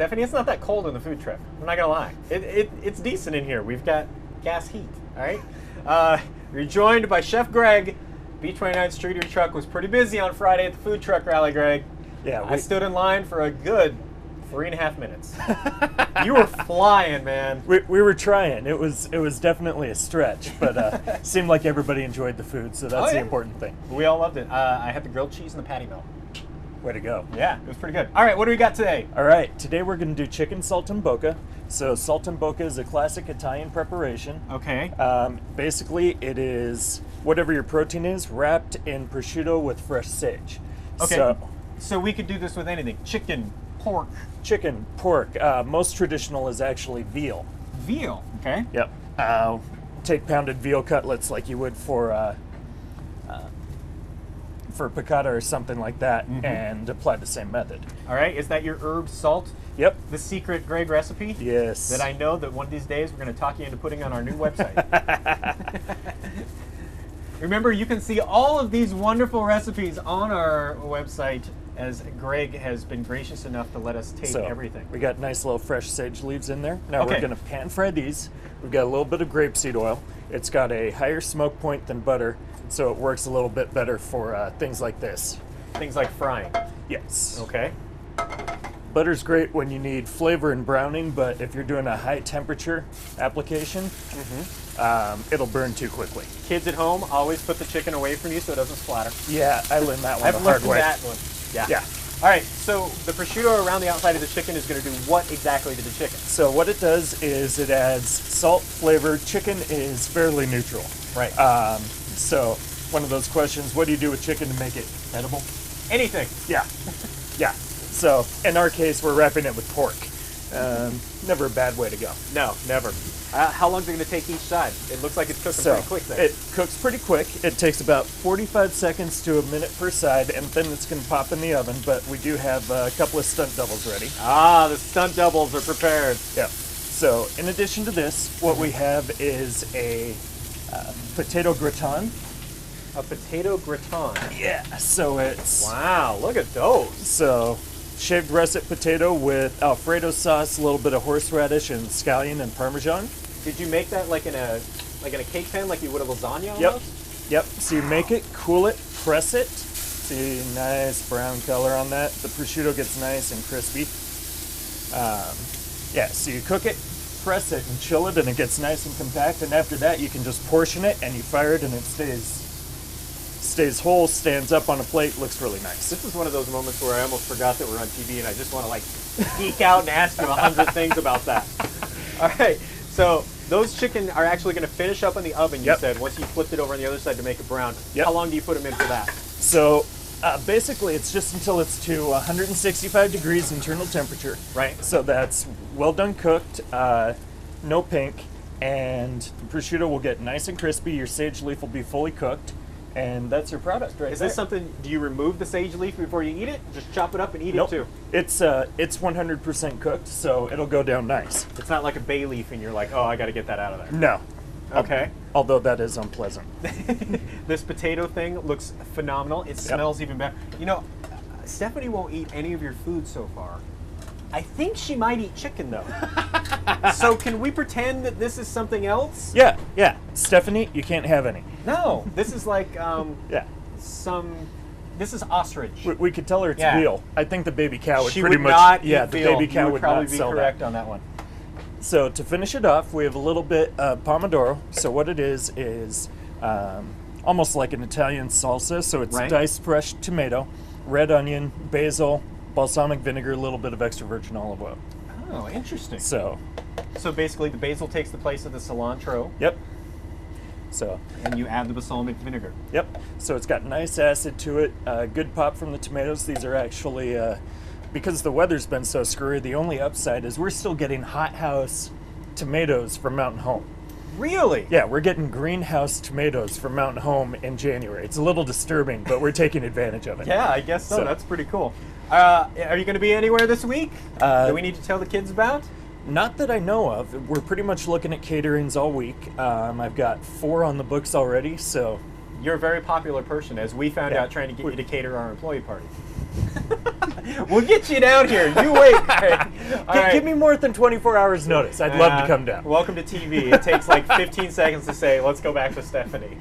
Stephanie, it's not that cold in the food truck. I'm not gonna lie. It's decent in here. We've got gas heat. All right. You're joined by Chef Greg. B29 Streetery truck was pretty busy on Friday at the food truck rally, Greg. Yeah, I stood in line for a good 3.5 minutes. You were flying, man. We were trying. It was definitely a stretch, but seemed like everybody enjoyed the food, so that's the important thing. We all loved it. I had the grilled cheese and the patty melt. Way to go. Yeah, it was pretty good. All right, what do we got today? All right, today we're going to do chicken saltimbocca. So saltimbocca is a classic Italian preparation. Okay. Basically, it is whatever your protein is wrapped in prosciutto with fresh sage. Okay. So we could do this with anything. Chicken, pork. Chicken, pork. Most traditional is actually veal. Veal, okay. Yep. Take pounded veal cutlets like you would for piccata or something like that, and apply the same method. All right, is that your herb salt? Yep. The secret Greg recipe? Yes. That I know that one of these days we're going to talk you into putting on our new website. Remember, you can see all of these wonderful recipes on our website, as Greg has been gracious enough to let us taste everything. We got nice little fresh sage leaves in there. Now we're going to pan fry these. We've got a little bit of grapeseed oil. It's got a higher smoke point than butter, so it works a little bit better for things like this. Things like frying? Yes. Okay. Butter's great when you need flavor and browning, but if you're doing a high temperature application, it'll burn too quickly. Kids at home, always put the chicken away from you so it doesn't splatter. Yeah, I learned that one I've the hard learned way. that one. Yeah. All right, so the prosciutto around the outside of the chicken is going to do what exactly to the chicken? So what it does is it adds salt, flavor. Chicken is fairly neutral. Right. So one of those questions, what do you do with chicken to make it edible? Anything. Yeah. Yeah. So in our case, we're wrapping it with pork. Never a bad way to go. No, never. How long is it going to take each side? It looks like it's cooking pretty quick there. It cooks pretty quick. It takes about 45 seconds to a minute per side, and then it's going to pop in the oven, but we do have a couple of stunt doubles ready. Ah, the stunt doubles are prepared. Yeah. So in addition to this, what we have is a potato gratin. A potato gratin? Yeah. So it's... Wow, look at those. So... shaved russet potato with Alfredo sauce, a little bit of horseradish and scallion and Parmesan. Did you make that like in a cake pan, like you would a lasagna almost? Yep. So you make it, cool it, press it. See, nice brown color on that. The prosciutto gets nice and crispy. Yeah, so you cook it, press it, and chill it, and it gets nice and compact. And after that, you can just portion it, and you fire it, and it stays whole, stands up on a plate, looks really nice. This is one of those moments where I almost forgot that we're on TV and I just want to like geek out and ask you 100 things about that. All right, so those chicken are actually going to finish up in the oven, you said, once you flipped it over on the other side to make it brown. How long do you put them in for that? So basically it's just until it's to 165 degrees internal temperature. Right. So that's well done cooked, no pink, and the prosciutto will get nice and crispy, your sage leaf will be fully cooked. And that's your product right there. Is this something, do you remove the sage leaf before you eat it? Just chop it up and eat it too? It's 100% cooked, so it'll go down nice. It's not like a bay leaf and you're like, oh, I got to get that out of there. No. Okay. Although that is unpleasant. This potato thing looks phenomenal. It smells even better. You know, Stephanie won't eat any of your food so far. I think she might eat chicken though. So can we pretend that this is something else? Yeah. Stephanie, you can't have any. No, this is like this is ostrich. We could tell her it's veal. I think the baby cow would she pretty would much. Not yeah, eat the veal. baby cow you would probably not be sell correct that. on that one. So to finish it off, we have a little bit of pomodoro. So what it is almost like an Italian salsa. So it's diced fresh tomato, red onion, basil, balsamic vinegar, a little bit of extra virgin olive oil. Oh, interesting. So basically the basil takes the place of the cilantro. Yep. So. And you add the balsamic vinegar. Yep. So it's got nice acid to it, good pop from the tomatoes. These are actually, because the weather's been so screwy, the only upside is we're still getting hothouse tomatoes from Mountain Home. Really? Yeah, we're getting greenhouse tomatoes from Mountain Home in January. It's a little disturbing, but we're taking advantage of it. Yeah, I guess so. That's pretty cool. Are you going to be anywhere this week? Do we need to tell the kids about? Not that I know of. We're pretty much looking at caterings all week. I've got 4 on the books already, so... You're a very popular person, as we found out trying to get you to cater our employee party. We'll get you down here. You wait, Craig. Give me more than 24 hours notice. I'd love to come down. Welcome to TV. It takes like 15 seconds to say, let's go back to Stephanie.